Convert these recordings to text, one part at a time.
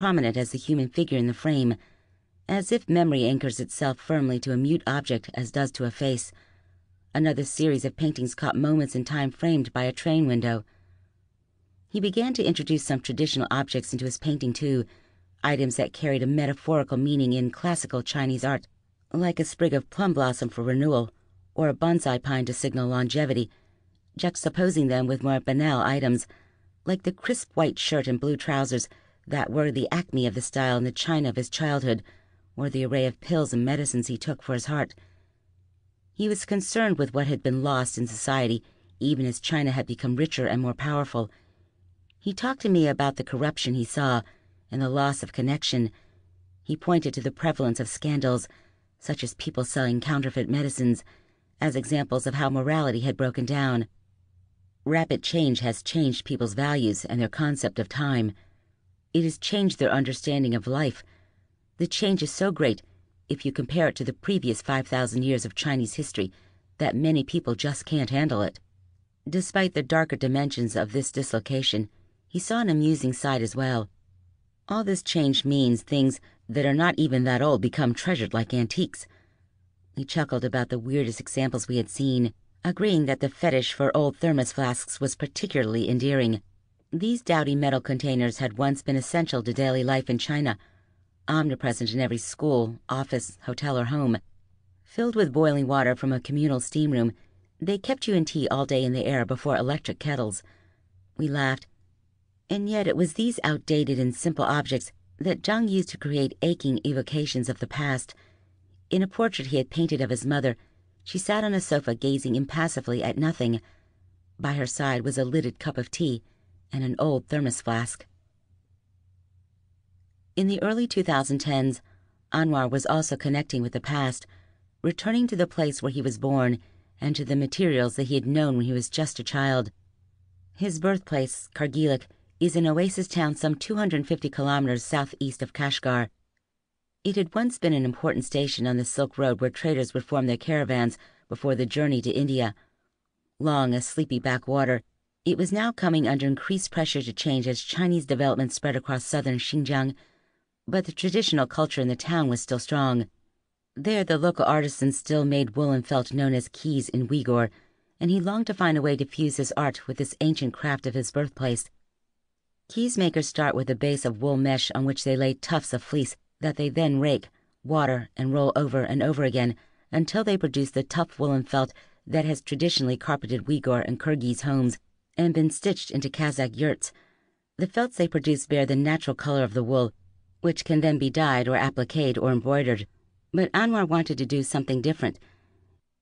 prominent as the human figure in the frame, as if memory anchors itself firmly to a mute object as does to a face. Another series of paintings caught moments in time framed by a train window. He began to introduce some traditional objects into his painting too, items that carried a metaphorical meaning in classical Chinese art, like a sprig of plum blossom for renewal, or a bonsai pine to signal longevity, juxtaposing them with more banal items, like the crisp white shirt and blue trousers that were the acme of the style in the China of his childhood, or the array of pills and medicines he took for his heart. He was concerned with what had been lost in society, even as China had become richer and more powerful. He talked to me about the corruption he saw and the loss of connection. He pointed to the prevalence of scandals, such as people selling counterfeit medicines, as examples of how morality had broken down. Rapid change has changed people's values and their concept of time. It has changed their understanding of life. The change is so great, if you compare it to the previous 5,000 years of Chinese history, that many people just can't handle it. Despite the darker dimensions of this dislocation, he saw an amusing side as well. All this change means things that are not even that old become treasured like antiques. He chuckled about the weirdest examples we had seen, agreeing that the fetish for old thermos flasks was particularly endearing. These dowdy metal containers had once been essential to daily life in China, omnipresent in every school, office, hotel, or home. Filled with boiling water from a communal steam room, they kept you in tea all day in the air before electric kettles. We laughed. And yet it was these outdated and simple objects that Zhang used to create aching evocations of the past. In a portrait he had painted of his mother, she sat on a sofa gazing impassively at nothing. By her side was a lidded cup of tea and an old thermos flask. In the early 2010s, Anwar was also connecting with the past, returning to the place where he was born and to the materials that he had known when he was just a child. His birthplace, Kargilik, is an oasis town some 250 kilometers southeast of Kashgar. It had once been an important station on the Silk Road where traders would form their caravans before the journey to India. Long a sleepy backwater, it was now coming under increased pressure to change as Chinese development spread across southern Xinjiang, but the traditional culture in the town was still strong. There the local artisans still made woolen felt known as keys in Uyghur, and he longed to find a way to fuse his art with this ancient craft of his birthplace. Keys makers start with a base of wool mesh on which they lay tufts of fleece that they then rake, water, and roll over and over again until they produce the tough woolen felt that has traditionally carpeted Uyghur and Kyrgyz homes and been stitched into Kazakh yurts. The felts they produce bear the natural color of the wool, which can then be dyed or appliqued or embroidered. But Anwar wanted to do something different.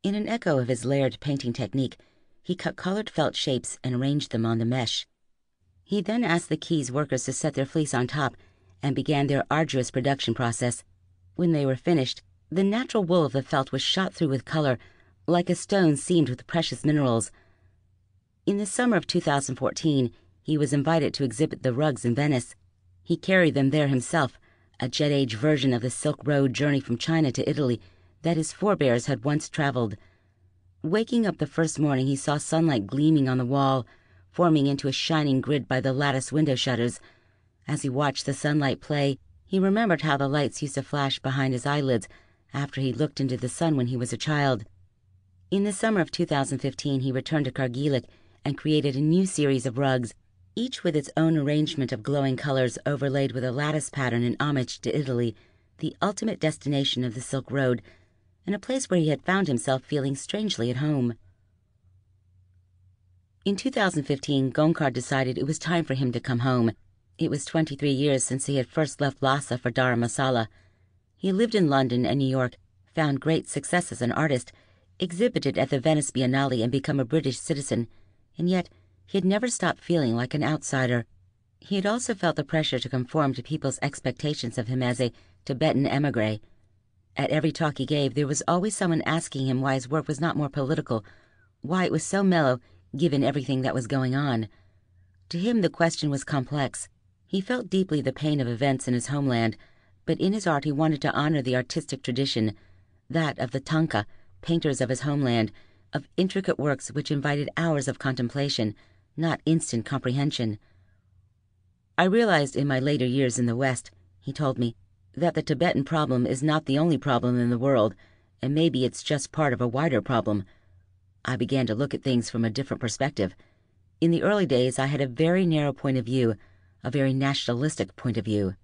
In an echo of his layered painting technique, he cut colored felt shapes and arranged them on the mesh. He then asked the Keys workers to set their fleece on top and began their arduous production process. When they were finished, the natural wool of the felt was shot through with color, like a stone seamed with precious minerals. In the summer of 2014, he was invited to exhibit the rugs in Venice. He carried them there himself, a jet-age version of the Silk Road journey from China to Italy that his forebears had once traveled. Waking up the first morning, he saw sunlight gleaming on the wall, forming into a shining grid by the lattice window shutters. As he watched the sunlight play, he remembered how the lights used to flash behind his eyelids after he looked into the sun when he was a child. In the summer of 2015, he returned to Kargilik and created a new series of rugs, each with its own arrangement of glowing colors overlaid with a lattice pattern in homage to Italy, the ultimate destination of the Silk Road, and a place where he had found himself feeling strangely at home. In 2015, Gonkar decided it was time for him to come home. It was 23 years since he had first left Lhasa for Dharamsala. He lived in London and New York, found great success as an artist, exhibited at the Venice Biennale and become a British citizen, and yet he had never stopped feeling like an outsider. He had also felt the pressure to conform to people's expectations of him as a Tibetan émigré. At every talk he gave, there was always someone asking him why his work was not more political, why it was so mellow given everything that was going on. To him the question was complex. He felt deeply the pain of events in his homeland, but in his art he wanted to honor the artistic tradition, that of the Tanka, painters of his homeland, of intricate works which invited hours of contemplation, not instant comprehension. I realized in my later years in the West, he told me, that the Tibetan problem is not the only problem in the world, and maybe it's just part of a wider problem. I began to look at things from a different perspective. In the early days, I had a very narrow point of view, a very nationalistic point of view.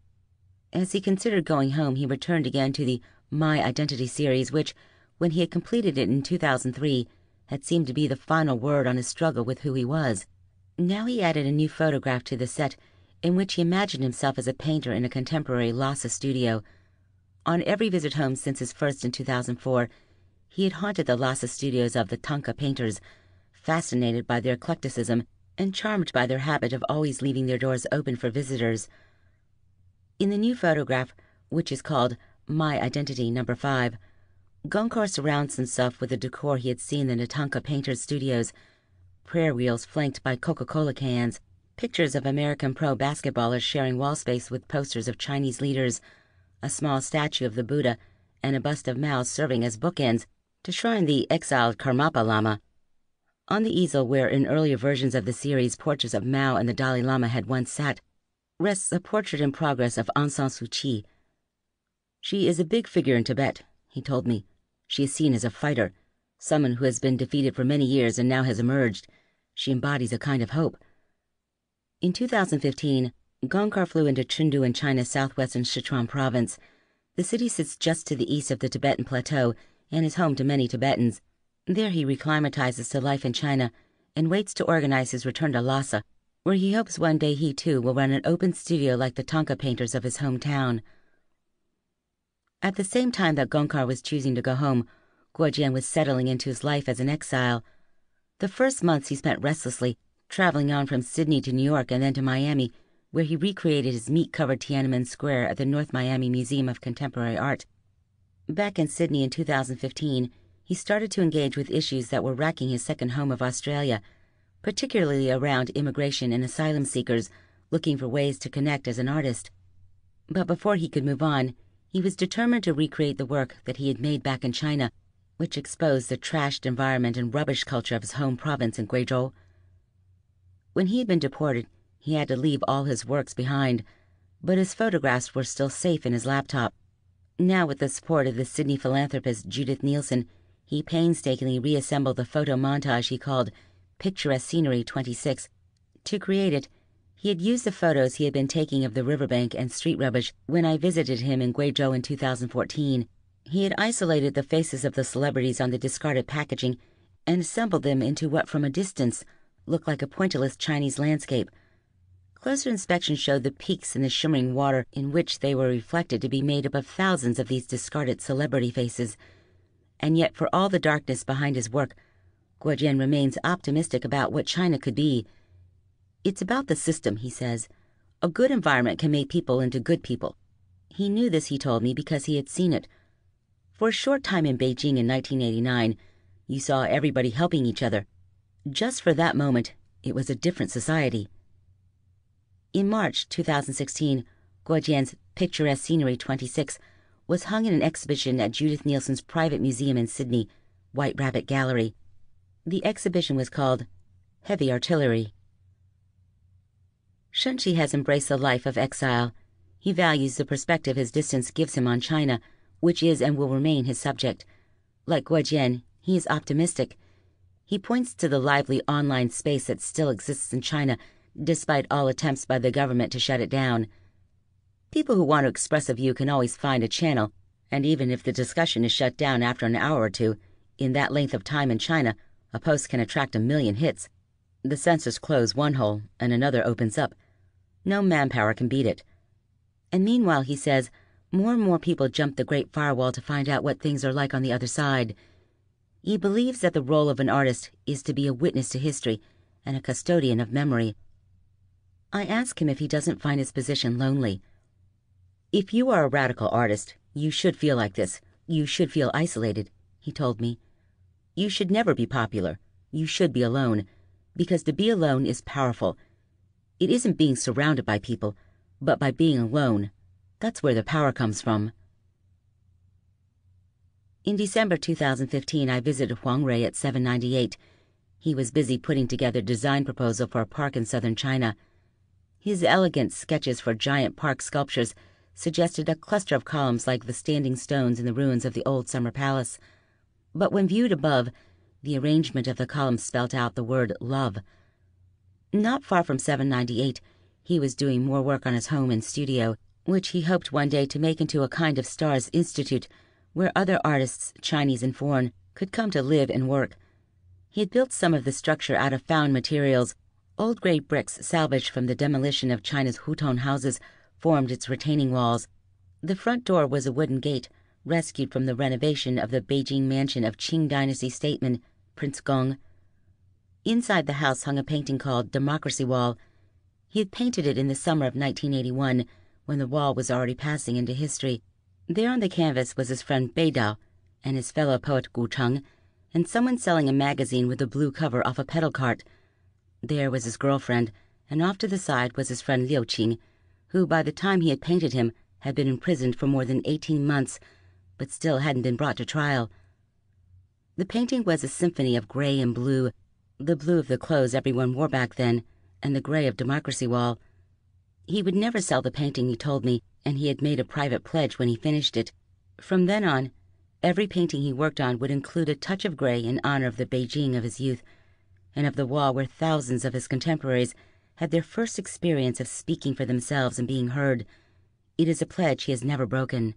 As he considered going home, he returned again to the My Identity series, which, when he had completed it in 2003, had seemed to be the final word on his struggle with who he was. Now he added a new photograph to the set, in which he imagined himself as a painter in a contemporary Lhasa studio. On every visit home since his first in 2004, he had haunted the Lhasa studios of the Thangka painters, fascinated by their eclecticism and charmed by their habit of always leaving their doors open for visitors. In the new photograph, which is called My Identity No. 5, Gongkar surrounds himself with the decor he had seen in the Thangka painters' studios: prayer wheels flanked by Coca-Cola cans, pictures of American pro basketballers sharing wall space with posters of Chinese leaders, a small statue of the Buddha, and a bust of Mao serving as bookends to shrine the exiled Karmapa Lama. On the easel, where in earlier versions of the series portraits of Mao and the Dalai Lama had once sat, rests a portrait in progress of Aung San Suu Kyi. She is a big figure in Tibet, he told me. She is seen as a fighter, someone who has been defeated for many years and now has emerged. She embodies a kind of hope. In 2015, Gongkar flew into Chengdu in China's southwestern Sichuan province. The city sits just to the east of the Tibetan Plateau and is home to many Tibetans. There he reclimatizes to life in China and waits to organize his return to Lhasa, where he hopes one day he too will run an open studio like the Thangka painters of his hometown. At the same time that Gongkar was choosing to go home, Guojian was settling into his life as an exile. The first months he spent restlessly, traveling on from Sydney to New York and then to Miami, where he recreated his meat-covered Tiananmen Square at the North Miami Museum of Contemporary Art. Back in Sydney in 2015, he started to engage with issues that were racking his second home of Australia, particularly around immigration and asylum seekers looking for ways to connect as an artist. But before he could move on, he was determined to recreate the work that he had made back in China, which exposed the trashed environment and rubbish culture of his home province in Guizhou. When he had been deported, he had to leave all his works behind, but his photographs were still safe in his laptop. Now, with the support of the Sydney philanthropist Judith Nielsen, he painstakingly reassembled the photo montage he called Picturesque Scenery 26. To create it, he had used the photos he had been taking of the riverbank and street rubbish when I visited him in Guizhou in 2014. He had isolated the faces of the celebrities on the discarded packaging and assembled them into what from a distance looked like a pointillist Chinese landscape. Closer inspection showed the peaks in the shimmering water in which they were reflected to be made up of thousands of these discarded celebrity faces. And yet, for all the darkness behind his work, Guojian remains optimistic about what China could be. It's about the system, he says. A good environment can make people into good people. He knew this, he told me, because he had seen it. For a short time in Beijing in 1989, you saw everybody helping each other. Just for that moment, it was a different society. In March 2016, Guojian's Picturesque Scenery 26 was hung in an exhibition at Judith Nielsen's private museum in Sydney, White Rabbit Gallery. The exhibition was called Heavy Artillery. Shenqi has embraced the life of exile. He values the perspective his distance gives him on China, which is and will remain his subject. Like Guojian, he is optimistic. He points to the lively online space that still exists in China, despite all attempts by the government to shut it down. People who want to express a view can always find a channel, and even if the discussion is shut down after an hour or two, in that length of time in China, a post can attract 1 million hits. The censors close one hole and another opens up. No manpower can beat it. And meanwhile, he says, more and more people jump the Great Firewall to find out what things are like on the other side. He believes that the role of an artist is to be a witness to history and a custodian of memory. I ask him if he doesn't find his position lonely. If you are a radical artist, you should feel like this. You should feel isolated, he told me. You should never be popular. You should be alone, because to be alone is powerful. It isn't being surrounded by people, but by being alone. That's where the power comes from. In December 2015, I visited Huang Rui at 798. He was busy putting together a design proposal for a park in southern China. His elegant sketches for giant park sculptures suggested a cluster of columns like the standing stones in the ruins of the old summer palace. But when viewed above, the arrangement of the columns spelt out the word love. Not far from 798, he was doing more work on his home and studio, which he hoped one day to make into a kind of Stars Institute where other artists, Chinese and foreign, could come to live and work. He had built some of the structure out of found materials. Old gray bricks salvaged from the demolition of China's huton houses formed its retaining walls. The front door was a wooden gate, rescued from the renovation of the Beijing mansion of Qing dynasty statesman Prince Gong. Inside the house hung a painting called Democracy Wall. He had painted it in the summer of 1981, when the wall was already passing into history. There on the canvas was his friend Bei Dao and his fellow poet Gu Cheng, and someone selling a magazine with a blue cover off a pedal cart. There was his girlfriend, and off to the side was his friend Liu Qing, who by the time he had painted him had been imprisoned for more than 18 months, but still hadn't been brought to trial. The painting was a symphony of gray and blue, the blue of the clothes everyone wore back then, and the gray of Democracy Wall. He would never sell the painting, he told me, and he had made a private pledge when he finished it. From then on, every painting he worked on would include a touch of gray in honor of the Beijing of his youth, and of the wall where thousands of his contemporaries had their first experience of speaking for themselves and being heard. It is a pledge he has never broken.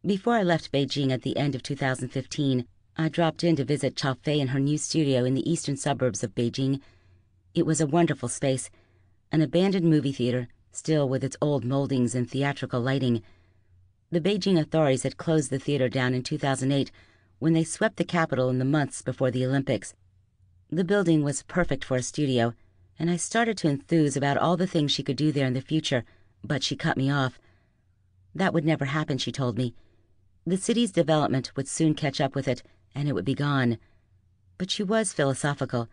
Before I left Beijing at the end of 2015, I dropped in to visit Chao Fei in her new studio in the eastern suburbs of Beijing. It was a wonderful space, an abandoned movie theater, still with its old moldings and theatrical lighting. The Beijing authorities had closed the theater down in 2008 when they swept the capital in the months before the Olympics. The building was perfect for a studio, and I started to enthuse about all the things she could do there in the future, but she cut me off. That would never happen, she told me. The city's development would soon catch up with it, and it would be gone. But she was philosophical.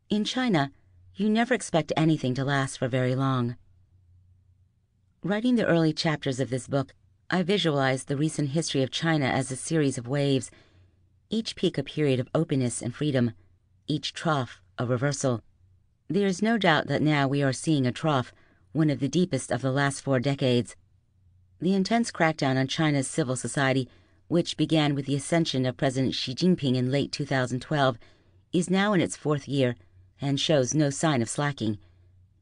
In China, you never expect anything to last for very long. Writing the early chapters of this book, I visualized the recent history of China as a series of waves, each peak a period of openness and freedom, each trough a reversal. There is no doubt that now we are seeing a trough, one of the deepest of the last 4 decades. The intense crackdown on China's civil society, which began with the ascension of President Xi Jinping in late 2012, is now in its 4th year and shows no sign of slacking.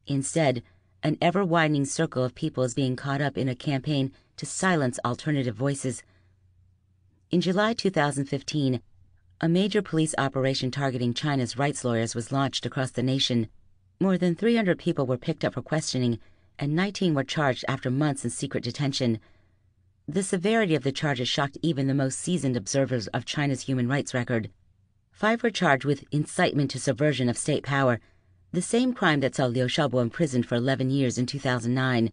Instead, an ever-widening circle of people is being caught up in a campaign to silence alternative voices. In July 2015, a major police operation targeting China's rights lawyers was launched across the nation. More than 300 people were picked up for questioning, and 19 were charged after months in secret detention. The severity of the charges shocked even the most seasoned observers of China's human rights record. 5 were charged with incitement to subversion of state power, the same crime that saw Liu Xiaobo imprisoned for 11 years in 2009.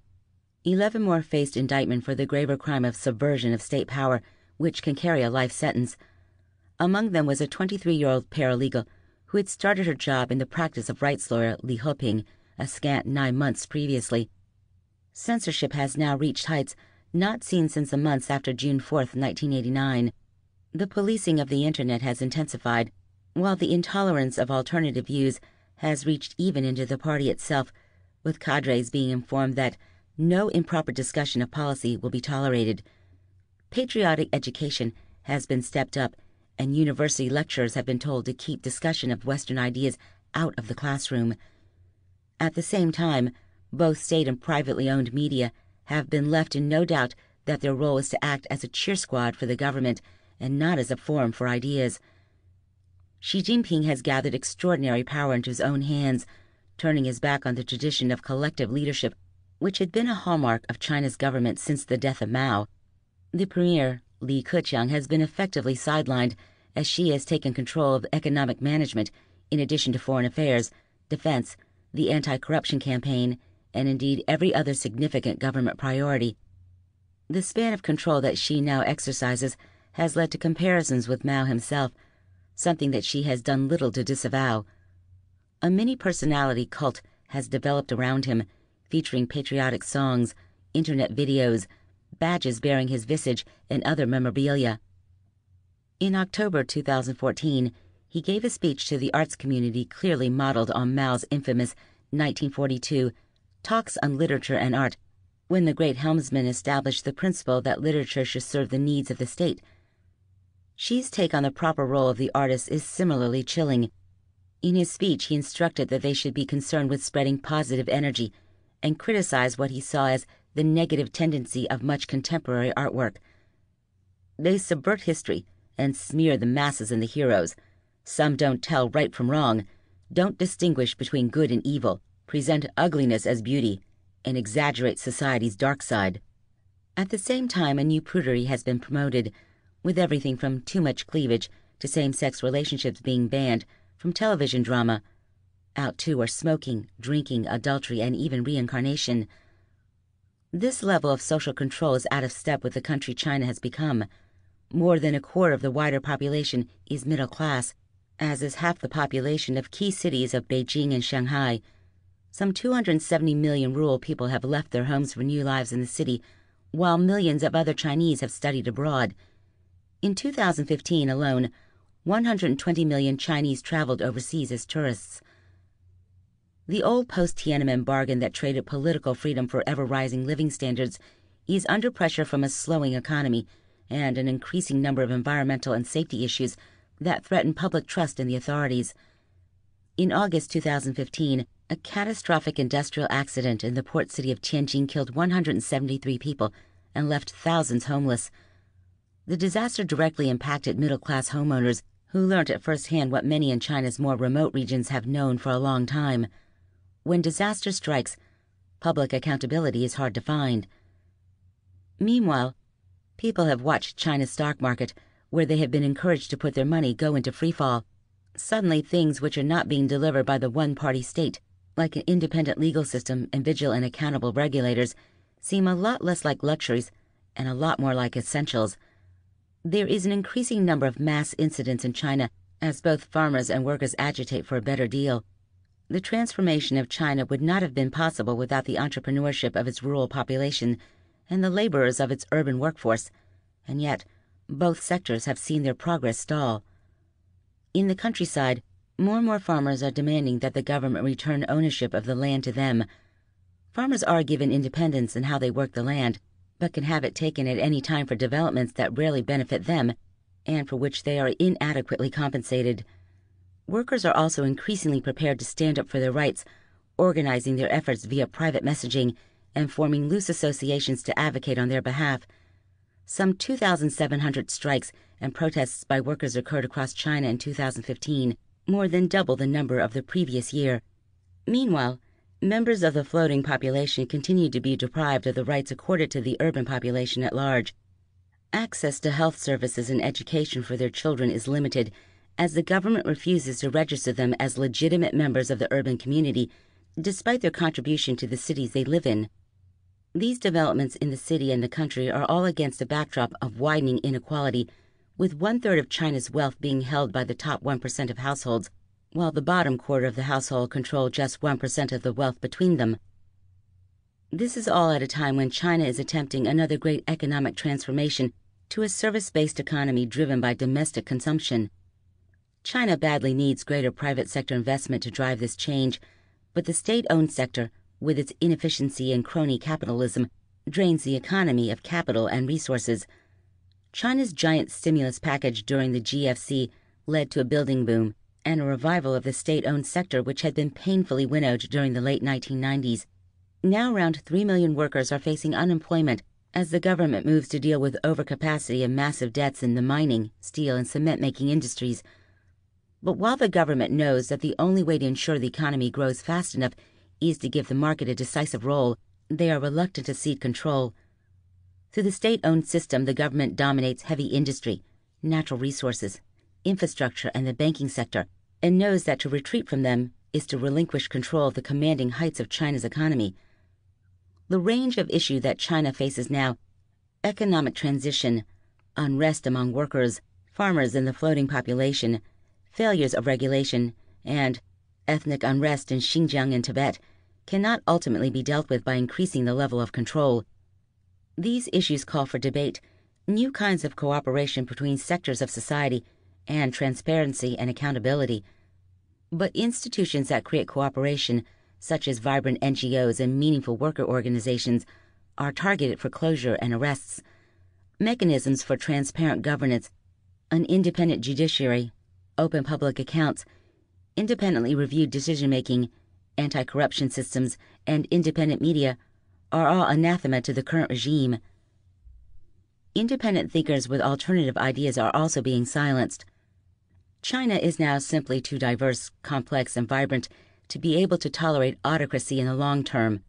11 more faced indictment for the graver crime of subversion of state power, which can carry a life sentence. Among them was a 23-year-old paralegal who had started her job in the practice of rights lawyer Li Heping a scant 9 months previously. Censorship has now reached heights not seen since the months after June 4, 1989. The policing of the internet has intensified, while the intolerance of alternative views has reached even into the party itself, with cadres being informed that no improper discussion of policy will be tolerated. Patriotic education has been stepped up, and university lecturers have been told to keep discussion of Western ideas out of the classroom. At the same time, both state and privately owned media have been left in no doubt that their role is to act as a cheer squad for the government and not as a forum for ideas. Xi Jinping has gathered extraordinary power into his own hands, turning his back on the tradition of collective leadership, which had been a hallmark of China's government since the death of Mao. The premier, Li Keqiang, has been effectively sidelined as she has taken control of economic management in addition to foreign affairs, defense, the anti-corruption campaign, and indeed every other significant government priority. The span of control that Xi now exercises has led to comparisons with Mao himself, something that Xi has done little to disavow. A mini-personality cult has developed around him, featuring patriotic songs, internet videos, badges bearing his visage, and other memorabilia. In October 2014, he gave a speech to the arts community clearly modeled on Mao's infamous 1942, talks on literature and art, when the great helmsman established the principle that literature should serve the needs of the state. Xi's take on the proper role of the artist is similarly chilling. In his speech, he instructed that they should be concerned with spreading positive energy and criticize what he saw as the negative tendency of much contemporary artwork. They subvert history and smear the masses and the heroes. Some don't tell right from wrong, don't distinguish between good and evil, present ugliness as beauty, and exaggerate society's dark side. At the same time, a new prudery has been promoted, with everything from too much cleavage to same-sex relationships being banned from television drama. Out too are smoking, drinking, adultery, and even reincarnation. This level of social control is out of step with the country China has become. More than a quarter of the wider population is middle class, as is half the population of key cities of Beijing and Shanghai. Some 270 million rural people have left their homes for new lives in the city, while millions of other Chinese have studied abroad. In 2015 alone, 120 million Chinese traveled overseas as tourists. The old post-Tiananmen bargain that traded political freedom for ever-rising living standards is under pressure from a slowing economy and an increasing number of environmental and safety issues that threaten public trust in the authorities. In August 2015, a catastrophic industrial accident in the port city of Tianjin killed 173 people and left thousands homeless. The disaster directly impacted middle-class homeowners who learned at first hand what many in China's more remote regions have known for a long time. When disaster strikes, public accountability is hard to find. Meanwhile, people have watched China's stock market, where they have been encouraged to put their money, go into freefall. Suddenly, things which are not being delivered by the one-party state, like an independent legal system and vigilant and accountable regulators, seem a lot less like luxuries and a lot more like essentials. There is an increasing number of mass incidents in China as both farmers and workers agitate for a better deal. The transformation of China would not have been possible without the entrepreneurship of its rural population and the laborers of its urban workforce, and yet both sectors have seen their progress stall. In the countryside, more and more farmers are demanding that the government return ownership of the land to them. Farmers are given independence in how they work the land, but can have it taken at any time for developments that rarely benefit them and for which they are inadequately compensated. Workers are also increasingly prepared to stand up for their rights, organizing their efforts via private messaging and forming loose associations to advocate on their behalf. Some 2,700 strikes and protests by workers occurred across China in 2015, more than double the number of the previous year. Meanwhile, members of the floating population continue to be deprived of the rights accorded to the urban population at large. Access to health services and education for their children is limited, as the government refuses to register them as legitimate members of the urban community, despite their contribution to the cities they live in. These developments in the city and the country are all against a backdrop of widening inequality, with 1/3 of China's wealth being held by the top 1% of households, while the bottom quarter of the household control just 1% of the wealth between them. This is all at a time when China is attempting another great economic transformation to a service-based economy driven by domestic consumption. China badly needs greater private sector investment to drive this change, but the state-owned sector, with its inefficiency and crony capitalism, drains the economy of capital and resources. China's giant stimulus package during the GFC led to a building boom and a revival of the state-owned sector, which had been painfully winnowed during the late 1990s. Now around 3 million workers are facing unemployment as the government moves to deal with overcapacity and massive debts in the mining, steel, and cement-making industries. But while the government knows that the only way to ensure the economy grows fast enough is to give the market a decisive role, they are reluctant to cede control. Through the state-owned system, the government dominates heavy industry, natural resources, infrastructure, and the banking sector, and knows that to retreat from them is to relinquish control of the commanding heights of China's economy. The range of issues that China faces now, economic transition, unrest among workers, farmers and the floating population, failures of regulation, and ethnic unrest in Xinjiang and Tibet, cannot ultimately be dealt with by increasing the level of control. These issues call for debate, new kinds of cooperation between sectors of society, and transparency and accountability. But institutions that create cooperation, such as vibrant NGOs and meaningful worker organizations, are targeted for closure and arrests. Mechanisms for transparent governance, an independent judiciary, open public accounts, independently reviewed decision-making, anti-corruption systems, and independent media are all anathema to the current regime. Independent thinkers with alternative ideas are also being silenced. China is now simply too diverse, complex, and vibrant to be able to tolerate autocracy in the long term.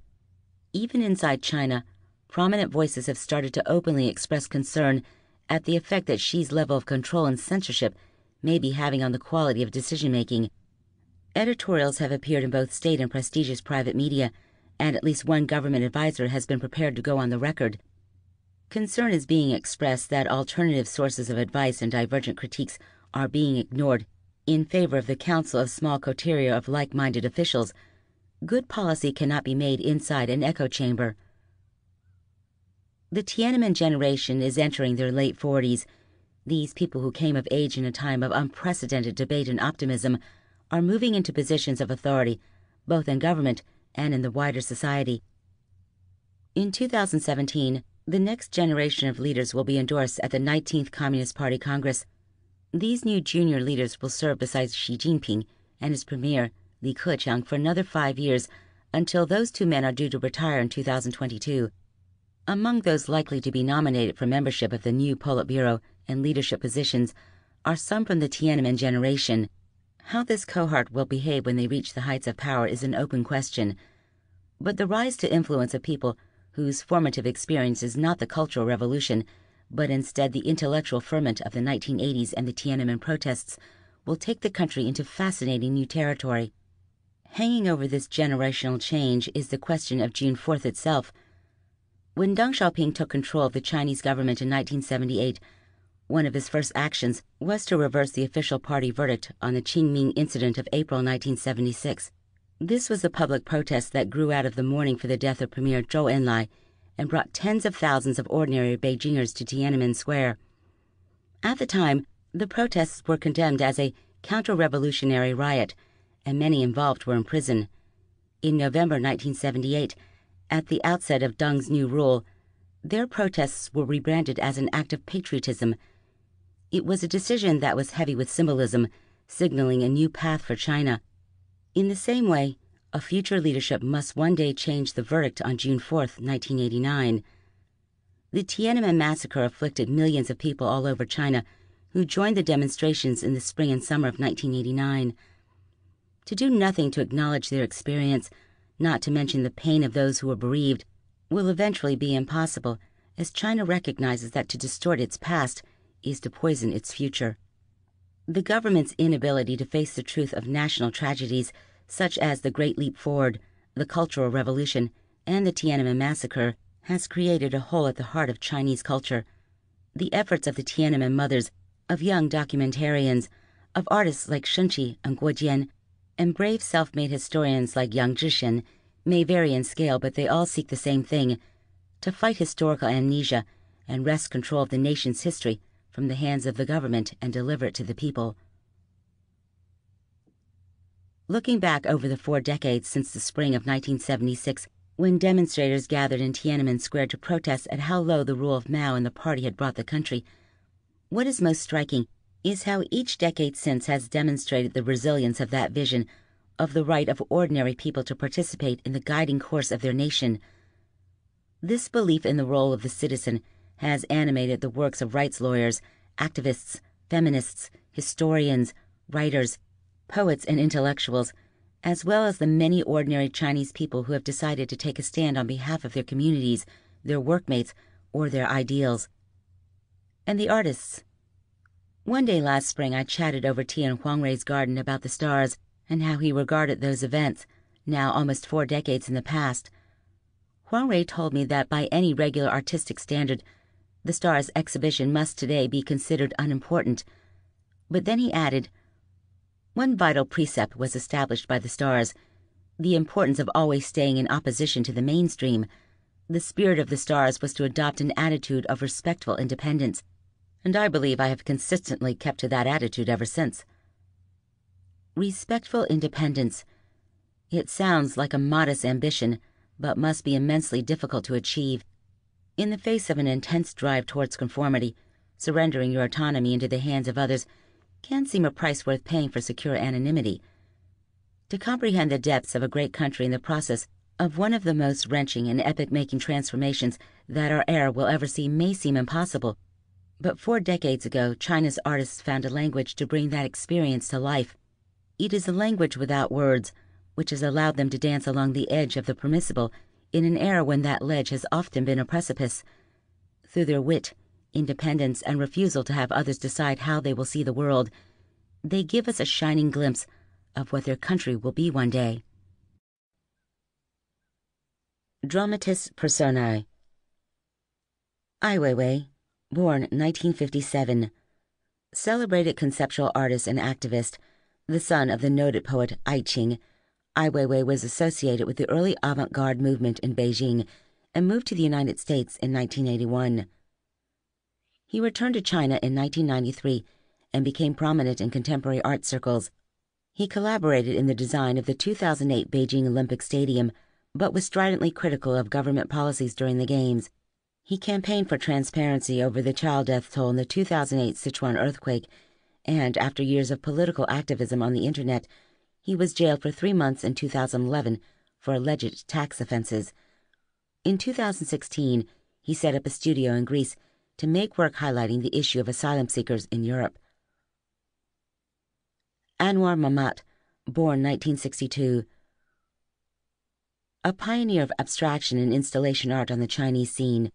Even inside China, prominent voices have started to openly express concern at the effect that Xi's level of control and censorship may be having on the quality of decision-making. Editorials have appeared in both state and prestigious private media, and at least one government advisor has been prepared to go on the record. Concern is being expressed that alternative sources of advice and divergent critiques are being ignored in favor of the council of small coterie of like-minded officials. Good policy cannot be made inside an echo chamber. The Tiananmen generation is entering their late 40s. These people who came of age in a time of unprecedented debate and optimism are moving into positions of authority, both in government and in the wider society. In 2017, the next generation of leaders will be endorsed at the 19th Communist Party Congress. These new junior leaders will serve beside Xi Jinping and his premier, Li Keqiang, for another 5 years until those two men are due to retire in 2022. Among those likely to be nominated for membership of the new Politburo and leadership positions are some from the Tiananmen generation. How this cohort will behave when they reach the heights of power is an open question. But the rise to influence of people whose formative experience is not the Cultural Revolution, but instead the intellectual ferment of the 1980s and the Tiananmen protests, will take the country into fascinating new territory. Hanging over this generational change is the question of June 4th itself. When Deng Xiaoping took control of the Chinese government in 1978, one of his first actions was to reverse the official party verdict on the Qingming incident of April 1976. This was a public protest that grew out of the mourning for the death of Premier Zhou Enlai and brought tens of thousands of ordinary Beijingers to Tiananmen Square. At the time, the protests were condemned as a counter-revolutionary riot, and many involved were in prison. In November 1978, at the outset of Deng's new rule, their protests were rebranded as an act of patriotism. It was a decision that was heavy with symbolism, signaling a new path for China. In the same way, a future leadership must one day change the verdict on June 4, 1989. The Tiananmen massacre afflicted millions of people all over China who joined the demonstrations in the spring and summer of 1989. To do nothing to acknowledge their experience, not to mention the pain of those who were bereaved, will eventually be impossible, as China recognizes that to distort its past is to poison its future. The government's inability to face the truth of national tragedies such as the Great Leap Forward, the Cultural Revolution, and the Tiananmen Massacre has created a hole at the heart of Chinese culture. The efforts of the Tiananmen mothers, of young documentarians, of artists like Shenqi and Guo Jian, and brave self-made historians like Yang Zhishen may vary in scale, but they all seek the same thing: to fight historical amnesia and wrest control of the nation's history from the hands of the government and deliver it to the people. Looking back over the 4 decades since the spring of 1976, when demonstrators gathered in Tiananmen Square to protest at how low the rule of Mao and the party had brought the country, what is most striking is how each decade since has demonstrated the resilience of that vision of the right of ordinary people to participate in the guiding course of their nation. This belief in the role of the citizen has animated the works of rights lawyers, activists, feminists, historians, writers, poets, and intellectuals, as well as the many ordinary Chinese people who have decided to take a stand on behalf of their communities, their workmates, or their ideals. And the artists. One day last spring, I chatted over tea in Huangrei's garden about the stars and how he regarded those events, now almost 4 decades in the past. Huangrei told me that by any regular artistic standard, the stars exhibition must today be considered unimportant. But then he added, one vital precept was established by the stars: the importance of always staying in opposition to the mainstream. The spirit of the stars was to adopt an attitude of respectful independence, and I believe I have consistently kept to that attitude ever since. Respectful independence. It sounds like a modest ambition, but must be immensely difficult to achieve. In the face of an intense drive towards conformity, surrendering your autonomy into the hands of others can seem a price worth paying for secure anonymity. To comprehend the depths of a great country in the process of one of the most wrenching and epoch-making transformations that our era will ever see may seem impossible. But 4 decades ago, China's artists found a language to bring that experience to life. It is a language without words, which has allowed them to dance along the edge of the permissible in an era when that ledge has often been a precipice. Through their wit, independence, and refusal to have others decide how they will see the world, they give us a shining glimpse of what their country will be one day. Dramatis Personae. Ai Weiwei, born 1957. Celebrated conceptual artist and activist, the son of the noted poet Ai Qing, Ai Weiwei was associated with the early avant-garde movement in Beijing and moved to the United States in 1981. He returned to China in 1993 and became prominent in contemporary art circles. He collaborated in the design of the 2008 Beijing Olympic Stadium, but was stridently critical of government policies during the Games. He campaigned for transparency over the child death toll in the 2008 Sichuan earthquake, and after years of political activism on the internet, he was jailed for 3 months in 2011 for alleged tax offenses. In 2016, he set up a studio in Greece to make work highlighting the issue of asylum seekers in Europe. Anwar Mammat, born 1962. A pioneer of abstraction and installation art on the Chinese scene.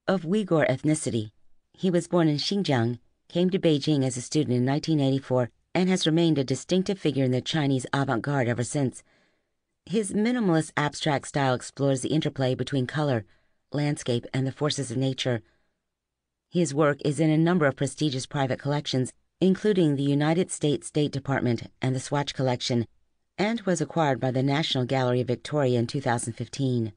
Of Uyghur ethnicity, he was born in Xinjiang, came to Beijing as a student in 1984, and has remained a distinctive figure in the Chinese avant-garde ever since. His minimalist abstract style explores the interplay between color, landscape, and the forces of nature. His work is in a number of prestigious private collections, including the United States State Department and the Swatch Collection, and was acquired by the National Gallery of Victoria in 2015.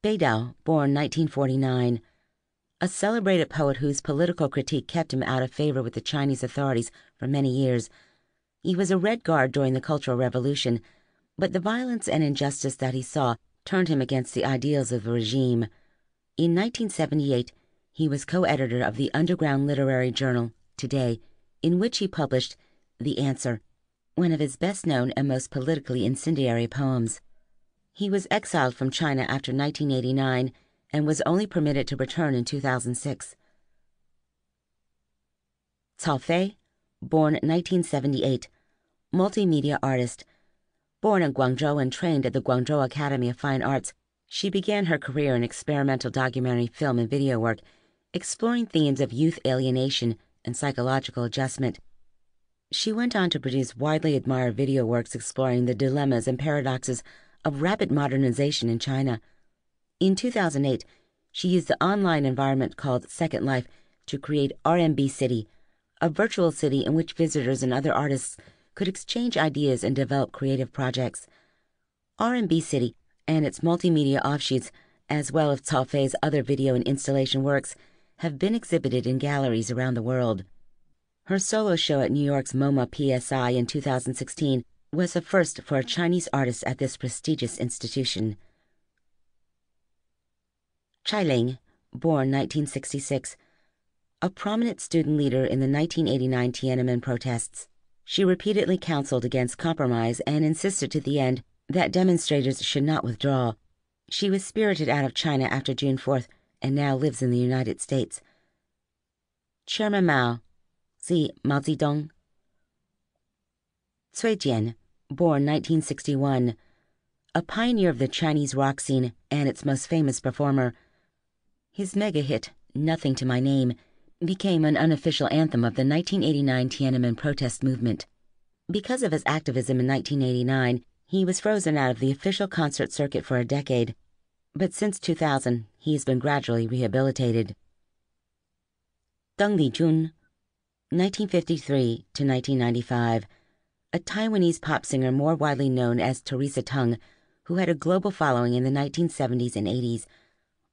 Beidao, born 1949. A celebrated poet whose political critique kept him out of favor with the Chinese authorities for many years. He was a Red Guard during the Cultural Revolution, but the violence and injustice that he saw turned him against the ideals of the regime. In 1978, he was co-editor of the underground literary journal, Today, in which he published The Answer, one of his best-known and most politically incendiary poems. He was exiled from China after 1989 and was only permitted to return in 2006. Cao Fei, born 1978, multimedia artist. Born in Guangzhou and trained at the Guangzhou Academy of Fine Arts, she began her career in experimental documentary film and video work, exploring themes of youth alienation and psychological adjustment. She went on to produce widely admired video works exploring the dilemmas and paradoxes of rapid modernization in China. In 2008, she used the online environment called Second Life to create RMB City, a virtual city in which visitors and other artists could exchange ideas and develop creative projects. RMB City and its multimedia offshoots, as well as Cao Fei's other video and installation works, have been exhibited in galleries around the world. Her solo show at New York's MoMA PSI in 2016 was a first for a Chinese artist at this prestigious institution. Chai Ling, born 1966, a prominent student leader in the 1989 Tiananmen protests. She repeatedly counseled against compromise and insisted to the end that demonstrators should not withdraw. She was spirited out of China after June 4th and now lives in the United States. Chairman Mao, see Mao Zedong. Cui Jian, born 1961, a pioneer of the Chinese rock scene and its most famous performer. His mega-hit, Nothing to My Name, became an unofficial anthem of the 1989 Tiananmen protest movement. Because of his activism in 1989, he was frozen out of the official concert circuit for a decade, but since 2000, he has been gradually rehabilitated. Deng Lijun, 1953 to 1995, a Taiwanese pop singer more widely known as Teresa Tung, who had a global following in the 1970s and 80s.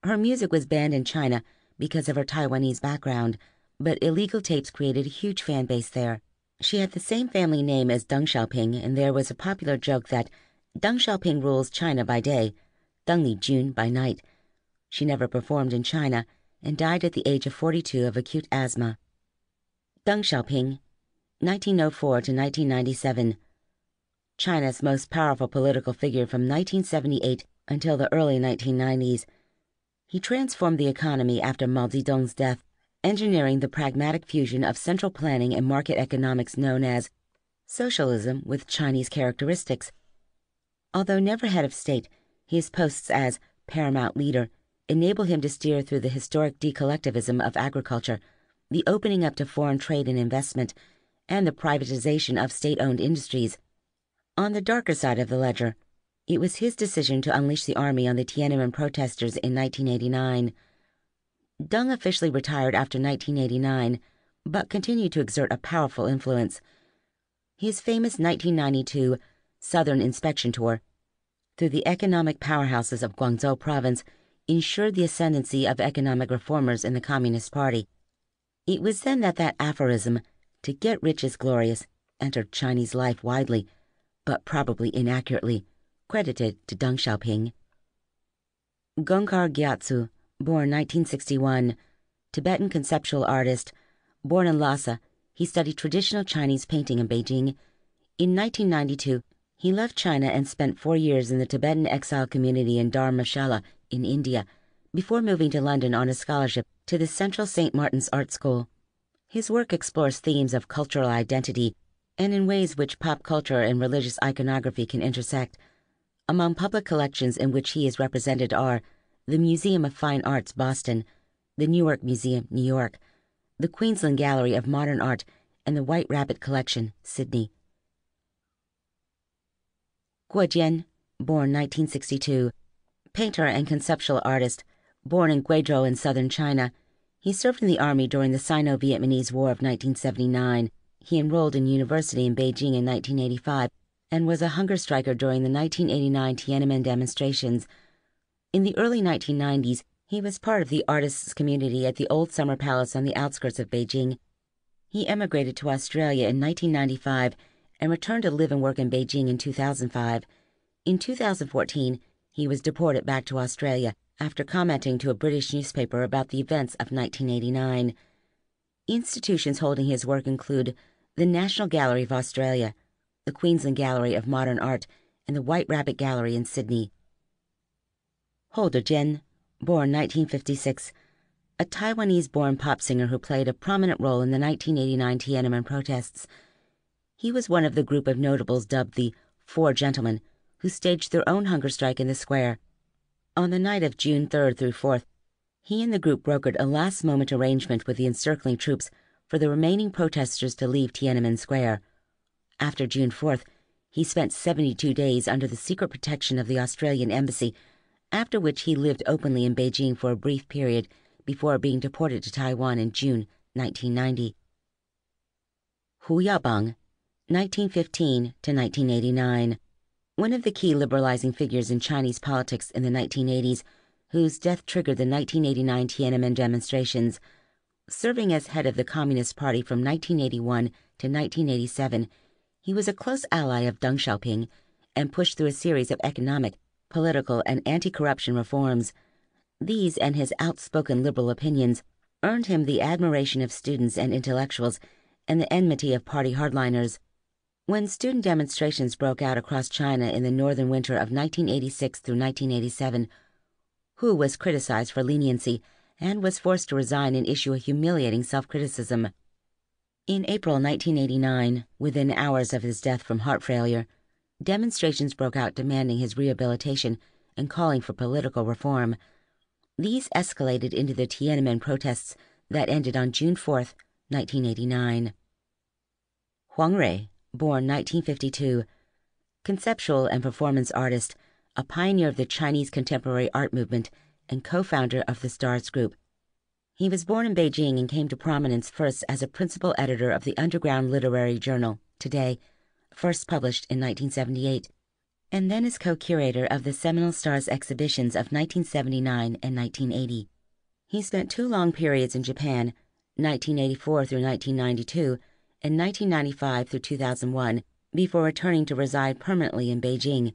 Her music was banned in China because of her Taiwanese background, but illegal tapes created a huge fan base there. She had the same family name as Deng Xiaoping, and there was a popular joke that Deng Xiaoping rules China by day, Deng Lijun by night. She never performed in China and died at the age of 42 of acute asthma. Deng Xiaoping, 1904 to 1997. China's most powerful political figure from 1978 until the early 1990s. He transformed the economy after Mao Zedong's death, engineering the pragmatic fusion of central planning and market economics known as socialism with Chinese characteristics. Although never head of state, his posts as paramount leader enable him to steer through the historic decollectivism of agriculture, the opening up to foreign trade and investment, and the privatization of state-owned industries. On the darker side of the ledger, it was his decision to unleash the army on the Tiananmen protesters in 1989. Deng officially retired after 1989, but continued to exert a powerful influence. His famous 1992 Southern Inspection Tour through the economic powerhouses of Guangzhou province ensured the ascendancy of economic reformers in the Communist Party. It was then that aphorism, "to get rich is glorious," entered Chinese life widely, but probably inaccurately, credited to Deng Xiaoping. Gongkar Gyatso, born 1961, Tibetan conceptual artist. Born in Lhasa, he studied traditional Chinese painting in Beijing. In 1992, he left China and spent 4 years in the Tibetan exile community in Dharamshala in India, before moving to London on a scholarship to the Central St. Martin's Art School. His work explores themes of cultural identity and in ways which pop culture and religious iconography can intersect. Among public collections in which he is represented are the Museum of Fine Arts, Boston, the Newark Museum, New York, the Queensland Gallery of Modern Art, and the White Rabbit Collection, Sydney. Guo Jian, born 1962, painter and conceptual artist. Born in Guizhou in southern China, he served in the army during the Sino-Vietnamese War of 1979. He enrolled in university in Beijing in 1985 and was a hunger striker during the 1989 Tiananmen demonstrations. In the early 1990s, he was part of the artists' community at the Old Summer Palace on the outskirts of Beijing. He emigrated to Australia in 1995 and returned to live and work in Beijing in 2005. In 2014, he was deported back to Australia after commenting to a British newspaper about the events of 1989. Institutions holding his work include the National Gallery of Australia, the Queensland Gallery of Modern Art, and the White Rabbit Gallery in Sydney. Hou Dejian, born 1956, a Taiwanese-born pop singer who played a prominent role in the 1989 Tiananmen protests. He was one of the group of notables dubbed the Four Gentlemen, who staged their own hunger strike in the square. On the night of June 3rd through 4th, he and the group brokered a last-moment arrangement with the encircling troops for the remaining protesters to leave Tiananmen Square. After June 4th, he spent 72 days under the secret protection of the Australian Embassy, after which he lived openly in Beijing for a brief period before being deported to Taiwan in June 1990. Hu Yaobang, 1915 to 1989, one of the key liberalizing figures in Chinese politics in the 1980s, whose death triggered the 1989 Tiananmen demonstrations. Serving as head of the Communist Party from 1981 to 1987, he was a close ally of Deng Xiaoping and pushed through a series of economic, political, and anti-corruption reforms. These and his outspoken liberal opinions earned him the admiration of students and intellectuals and the enmity of party hardliners. When student demonstrations broke out across China in the northern winter of 1986 through 1987, Hu was criticized for leniency and was forced to resign and issue a humiliating self-criticism. In April 1989, within hours of his death from heart failure, demonstrations broke out demanding his rehabilitation and calling for political reform. These escalated into the Tiananmen protests that ended on June 4th, 1989. Huang Rui, born 1952, conceptual and performance artist, a pioneer of the Chinese contemporary art movement and co-founder of the Stars Group. He was born in Beijing and came to prominence first as a principal editor of the underground literary journal, Today, first published in 1978, and then as co-curator of the Seminal Stars exhibitions of 1979 and 1980. He spent 2 long periods in Japan, 1984 through 1992, in 1995 through 2001 before returning to reside permanently in Beijing.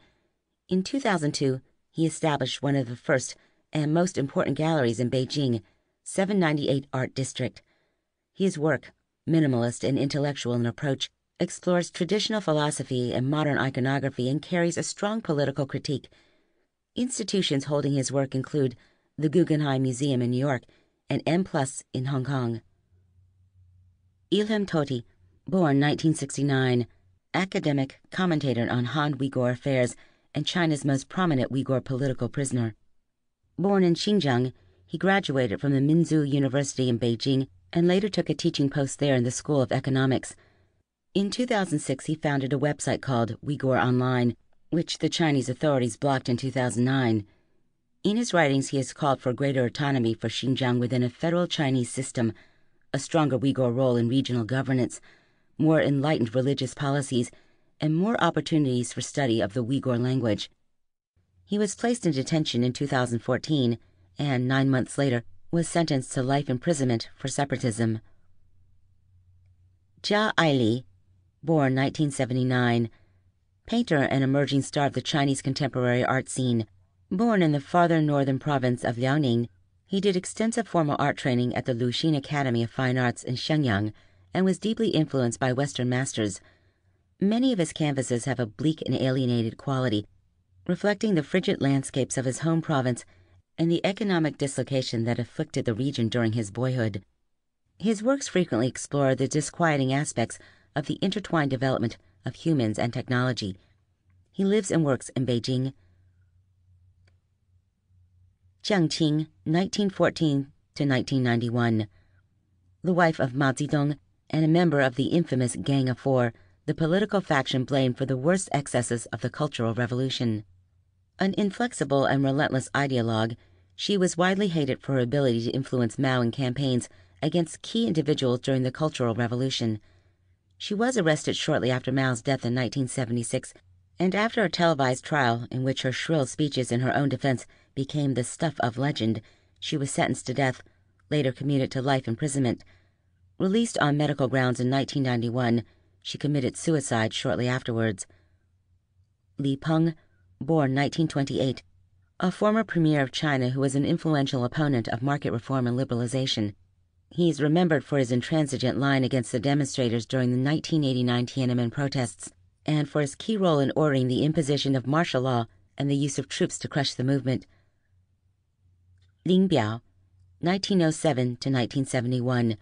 In 2002, he established one of the first and most important galleries in Beijing, 798 Art District. His work, minimalist and intellectual in approach, explores traditional philosophy and modern iconography and carries a strong political critique. Institutions holding his work include the Guggenheim Museum in New York and M+ in Hong Kong. Ilham Tohti, born 1969, academic, commentator on Han Uyghur affairs, and China's most prominent Uyghur political prisoner. Born in Xinjiang, he graduated from the Minzu University in Beijing and later took a teaching post there in the School of Economics. In 2006, he founded a website called Uyghur Online, which the Chinese authorities blocked in 2009. In his writings, he has called for greater autonomy for Xinjiang within a federal Chinese system, a stronger Uyghur role in regional governance, more enlightened religious policies, and more opportunities for study of the Uyghur language. He was placed in detention in 2014 and 9 months later was sentenced to life imprisonment for separatism. Jia Aili, born 1979, painter and emerging star of the Chinese contemporary art scene. Born in the farther northern province of Liaoning, he did extensive formal art training at the Luxin Academy of Fine Arts in Shenyang and was deeply influenced by Western masters. Many of his canvases have a bleak and alienated quality, reflecting the frigid landscapes of his home province and the economic dislocation that afflicted the region during his boyhood. His works frequently explore the disquieting aspects of the intertwined development of humans and technology. He lives and works in Beijing. Jiang Qing, 1914 to 1991. The wife of Mao Zedong and a member of the infamous Gang of Four, the political faction blamed for the worst excesses of the Cultural Revolution. An inflexible and relentless ideologue, she was widely hated for her ability to influence Mao in campaigns against key individuals during the Cultural Revolution. She was arrested shortly after Mao's death in 1976, and after a televised trial in which her shrill speeches in her own defense became the stuff of legend, she was sentenced to death, later commuted to life imprisonment. Released on medical grounds in 1991, she committed suicide shortly afterwards. Li Peng, born 1928, a former premier of China who was an influential opponent of market reform and liberalization. He is remembered for his intransigent line against the demonstrators during the 1989 Tiananmen protests and for his key role in ordering the imposition of martial law and the use of troops to crush the movement. Lin Biao, 1907 to 1971,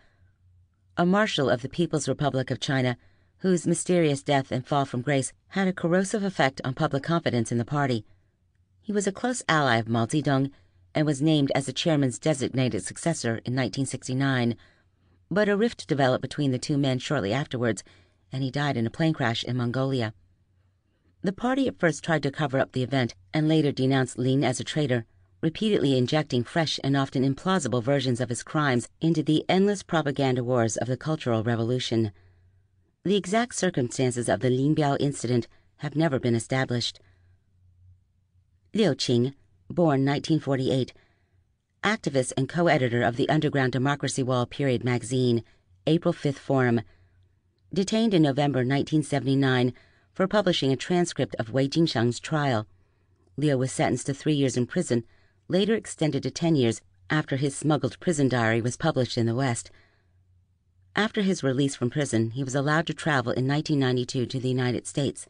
a marshal of the People's Republic of China whose mysterious death and fall from grace had a corrosive effect on public confidence in the party. He was a close ally of Mao Zedong and was named as the chairman's designated successor in 1969, but a rift developed between the two men shortly afterwards, and he died in a plane crash in Mongolia. The party at first tried to cover up the event and later denounced Lin as a traitor, repeatedly injecting fresh and often implausible versions of his crimes into the endless propaganda wars of the Cultural Revolution. The exact circumstances of the Lin Biao incident have never been established. Liu Qing, born 1948, activist and co-editor of the underground Democracy Wall period magazine, April 5th Forum, detained in November 1979 for publishing a transcript of Wei Jingshang's trial. Liu was sentenced to 3 years in prison, later extended to 10 years after his smuggled prison diary was published in the West. After his release from prison, he was allowed to travel in 1992 to the United States,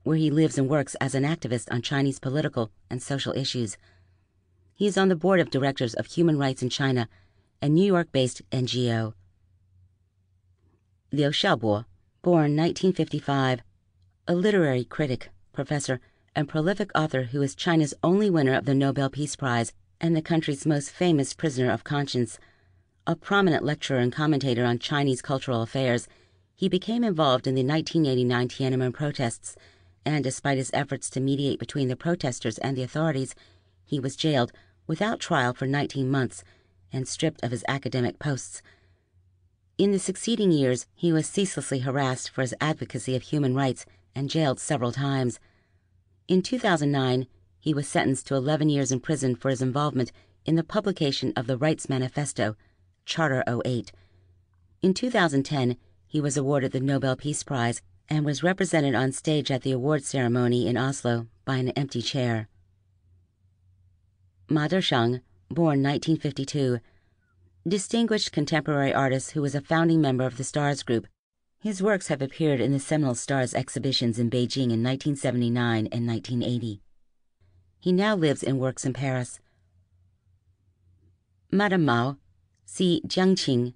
where he lives and works as an activist on Chinese political and social issues. He is on the board of directors of Human Rights in China, a New York-based NGO. Liu Xiaobo, born 1955, a literary critic, professor, and prolific author who is China's only winner of the Nobel Peace Prize and the country's most famous prisoner of conscience. A prominent lecturer and commentator on Chinese cultural affairs, he became involved in the 1989 Tiananmen protests, and despite his efforts to mediate between the protesters and the authorities, he was jailed without trial for 19 months and stripped of his academic posts. In the succeeding years, he was ceaselessly harassed for his advocacy of human rights and jailed several times. In 2009, he was sentenced to 11 years in prison for his involvement in the publication of the Rights Manifesto, Charter 08. In 2010, he was awarded the Nobel Peace Prize and was represented on stage at the award ceremony in Oslo by an empty chair. Ma Desheng, born 1952, distinguished contemporary artist who was a founding member of the Stars Group. His works have appeared in the seminal Stars exhibitions in Beijing in 1979 and 1980. He now lives and works in Paris. Madame Mao, see Jiangqing.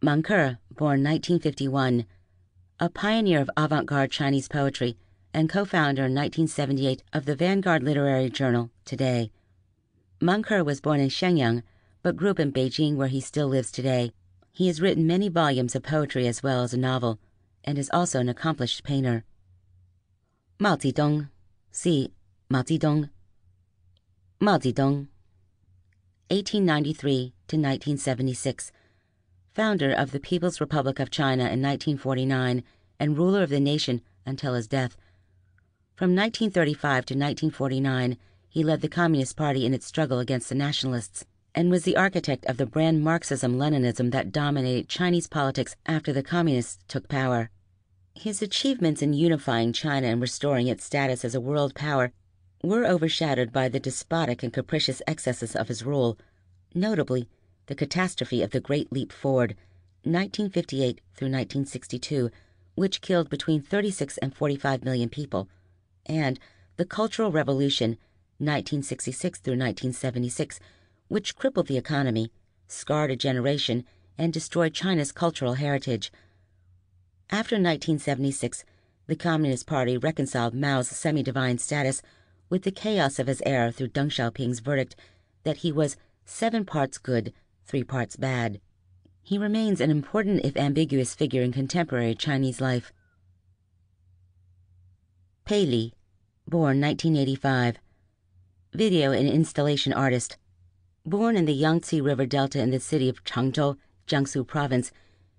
Mang Ke, born 1951, a pioneer of avant-garde Chinese poetry and co-founder in 1978 of the Vanguard literary journal Today. Mang Ke was born in Shenyang, but grew up in Beijing, where he still lives today. He has written many volumes of poetry as well as a novel, and is also an accomplished painter. Mao Zedong, see Mao Zedong. Mao Zedong, 1893 to 1976, founder of the People's Republic of China in 1949 and ruler of the nation until his death. From 1935 to 1949, he led the Communist Party in its struggle against the nationalists and was the architect of the brand Marxism-Leninism that dominated Chinese politics after the Communists took power. His achievements in unifying China and restoring its status as a world power were overshadowed by the despotic and capricious excesses of his rule, notably the catastrophe of the Great Leap Forward, 1958 through 1962, which killed between 36 and 45 million people, and the Cultural Revolution, 1966 through 1976, which crippled the economy, scarred a generation, and destroyed China's cultural heritage. After 1976, the Communist Party reconciled Mao's semi-divine status with the chaos of his era through Deng Xiaoping's verdict that he was 7 parts good, 3 parts bad. He remains an important if ambiguous figure in contemporary Chinese life. Pei Li, born 1985, video and installation artist. Born in the Yangtze River Delta in the city of Changzhou, Jiangsu Province,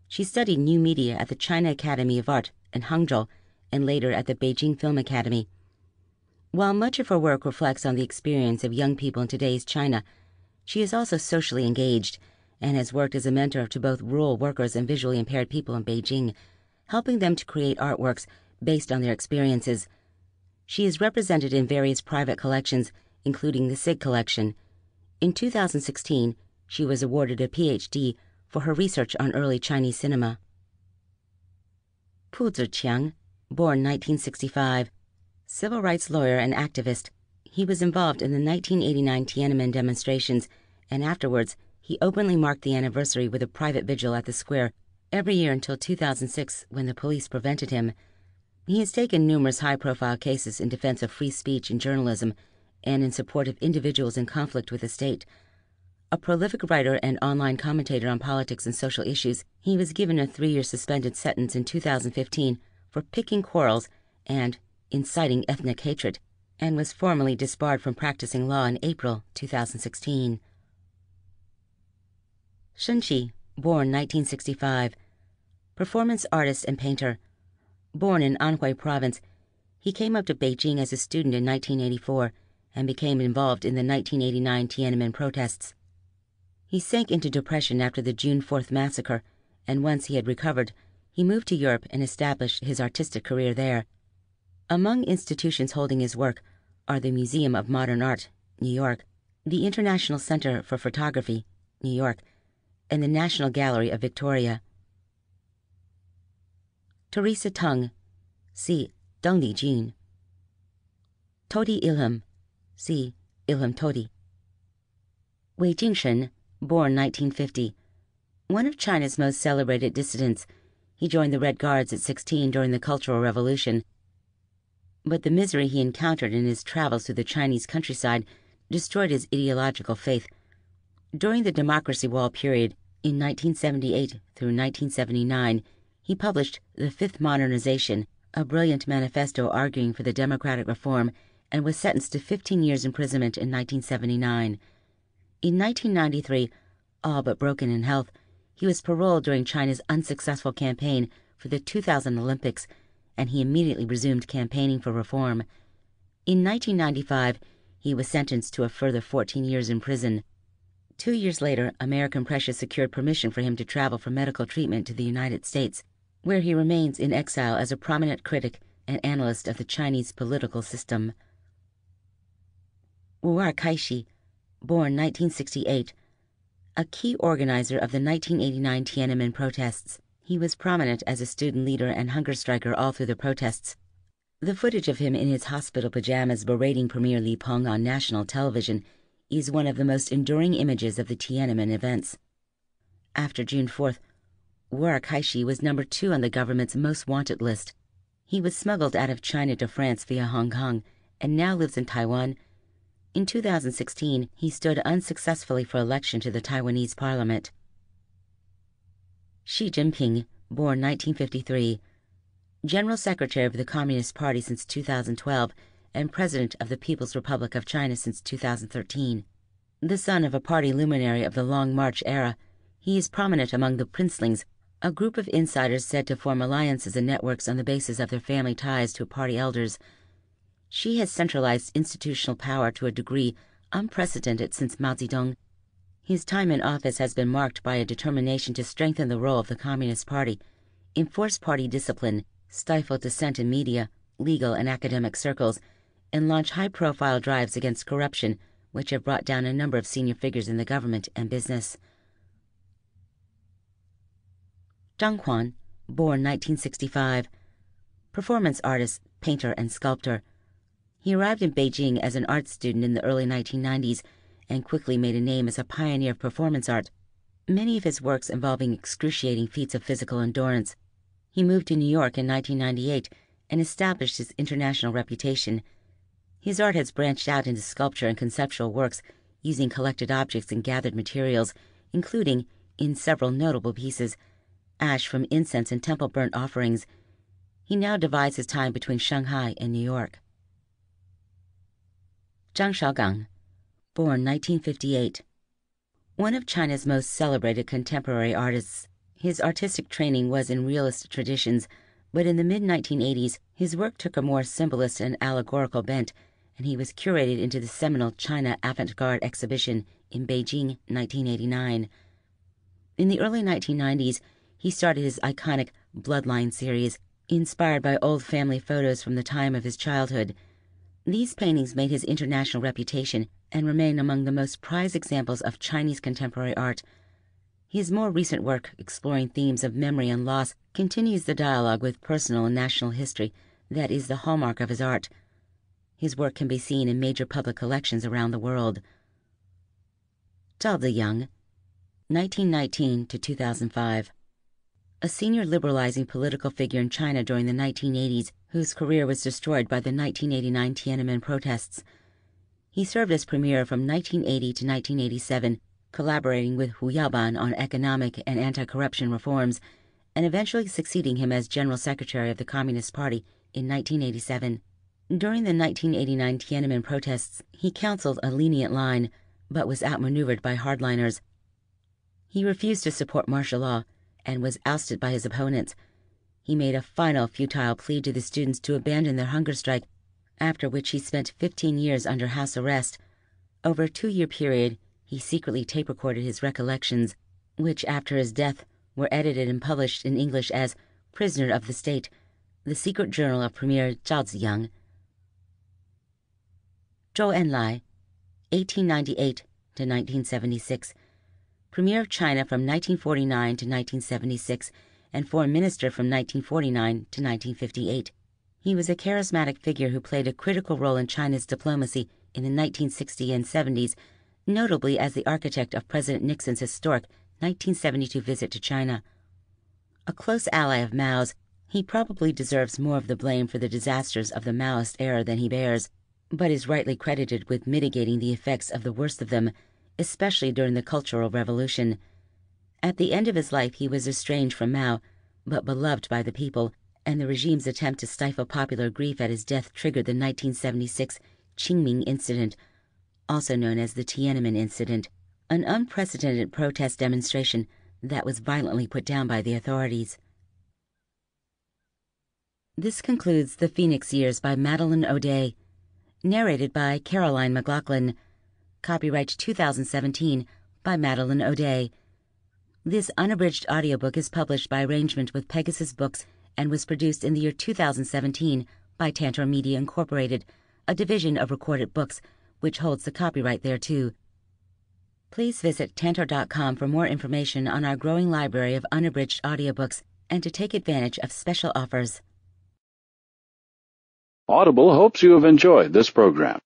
she studied new media at the China Academy of Art in Hangzhou and later at the Beijing Film Academy. While much of her work reflects on the experience of young people in today's China, she is also socially engaged and has worked as a mentor to both rural workers and visually impaired people in Beijing, helping them to create artworks based on their experiences. She is represented in various private collections, including the SIG collection. In 2016, she was awarded a PhD for her research on early Chinese cinema. Pu Ziqiang, born 1965, civil rights lawyer and activist. He was involved in the 1989 Tiananmen demonstrations, and afterwards, he openly marked the anniversary with a private vigil at the square every year until 2006, when the police prevented him. He has taken numerous high-profile cases in defense of free speech and journalism, and in support of individuals in conflict with the state. A prolific writer and online commentator on politics and social issues, he was given a 3-year suspended sentence in 2015 for picking quarrels and inciting ethnic hatred, and was formally disbarred from practicing law in April 2016. Shen Qi, born 1965, performance artist and painter. Born in Anhui Province, he came up to Beijing as a student in 1984 and became involved in the 1989 Tiananmen protests. He sank into depression after the June 4th massacre, and once he had recovered, he moved to Europe and established his artistic career there. Among institutions holding his work are the Museum of Modern Art, New York, the International Center for Photography, New York, and the National Gallery of Victoria. Teresa Tung, see Deng Lijun. Todi Ilham, see Ilham Todi. Wei Jingshen, born 1950, one of China's most celebrated dissidents. He joined the Red Guards at 16 during the Cultural Revolution. But the misery he encountered in his travels through the Chinese countryside destroyed his ideological faith. During the Democracy Wall period, in 1978 through 1979, he published The Fifth Modernization, a brilliant manifesto arguing for the democratic reform, and was sentenced to 15 years imprisonment in 1979. In 1993, all but broken in health, he was paroled during China's unsuccessful campaign for the 2000 Olympics, and he immediately resumed campaigning for reform. In 1995, he was sentenced to a further 14 years in prison. 2 years later, American pressure secured permission for him to travel for medical treatment to the United States, where he remains in exile as a prominent critic and analyst of the Chinese political system. Wu Kaishi, born 1968, a key organizer of the 1989 Tiananmen protests. He was prominent as a student leader and hunger striker all through the protests. The footage of him in his hospital pajamas berating Premier Li Peng on national television is one of the most enduring images of the Tiananmen events. After June 4th, Wu Kaishi was number 2 on the government's most wanted list. He was smuggled out of China to France via Hong Kong and now lives in Taiwan. In 2016, he stood unsuccessfully for election to the Taiwanese parliament. Xi Jinping, born 1953, General Secretary of the Communist Party since 2012 and President of the People's Republic of China since 2013. The son of a party luminary of the Long March era, he is prominent among the princelings, a group of insiders said to form alliances and networks on the basis of their family ties to party elders. Xi has centralized institutional power to a degree unprecedented since Mao Zedong. His time in office has been marked by a determination to strengthen the role of the Communist Party, enforce party discipline, stifle dissent in media, legal and academic circles, and launch high-profile drives against corruption, which have brought down a number of senior figures in the government and business. Zhang Quan, born 1965, performance artist, painter, and sculptor. He arrived in Beijing as an art student in the early 1990s and quickly made a name as a pioneer of performance art, many of his works involving excruciating feats of physical endurance. He moved to New York in 1998 and established his international reputation. His art has branched out into sculpture and conceptual works using collected objects and gathered materials, including, in several notable pieces, ash from incense and temple burnt offerings. He now divides his time between Shanghai and New York. Zhang Shaogang, born 1958. One of China's most celebrated contemporary artists, his artistic training was in realist traditions, but in the mid-1980s, his work took a more symbolist and allegorical bent, and he was curated into the seminal China Avant-Garde exhibition in Beijing, 1989. In the early 1990s, he started his iconic Bloodline series, inspired by old family photos from the time of his childhood. These paintings made his international reputation and remain among the most prized examples of Chinese contemporary art. His more recent work, exploring themes of memory and loss, continues the dialogue with personal and national history that is the hallmark of his art. His work can be seen in major public collections around the world. Zhao Ziyang, 1919 to 2005. A senior liberalizing political figure in China during the 1980s, whose career was destroyed by the 1989 Tiananmen protests. He served as premier from 1980 to 1987, collaborating with Hu Yaoban on economic and anti-corruption reforms, and eventually succeeding him as General Secretary of the Communist Party in 1987. During the 1989 Tiananmen protests, he counseled a lenient line, but was outmaneuvered by hardliners. He refused to support martial law and was ousted by his opponents. He made a final futile plea to the students to abandon their hunger strike, after which he spent 15 years under house arrest. Over a 2-year period, he secretly tape-recorded his recollections, which after his death were edited and published in English as Prisoner of the State, the secret journal of Premier Zhao Ziyang. Zhou Enlai, 1898 to 1976, Premier of China from 1949 to 1976, and Foreign Minister from 1949 to 1958. He was a charismatic figure who played a critical role in China's diplomacy in the 1960s and 70s, notably as the architect of President Nixon's historic 1972 visit to China. A close ally of Mao's, he probably deserves more of the blame for the disasters of the Maoist era than he bears, but is rightly credited with mitigating the effects of the worst of them, especially during the Cultural Revolution. At the end of his life, he was estranged from Mao, but beloved by the people, and the regime's attempt to stifle popular grief at his death triggered the 1976 Qingming Incident, also known as the Tiananmen Incident, an unprecedented protest demonstration that was violently put down by the authorities. This concludes The Phoenix Years by Madeline O'Day, narrated by Caroline McLaughlin. Copyright 2017 by Madeline O'Day. This unabridged audiobook is published by arrangement with Pegasus Books and was produced in the year 2017 by Tantor Media Incorporated, a division of Recorded Books, which holds the copyright thereto. Please visit Tantor.com for more information on our growing library of unabridged audiobooks and to take advantage of special offers. Audible hopes you have enjoyed this program.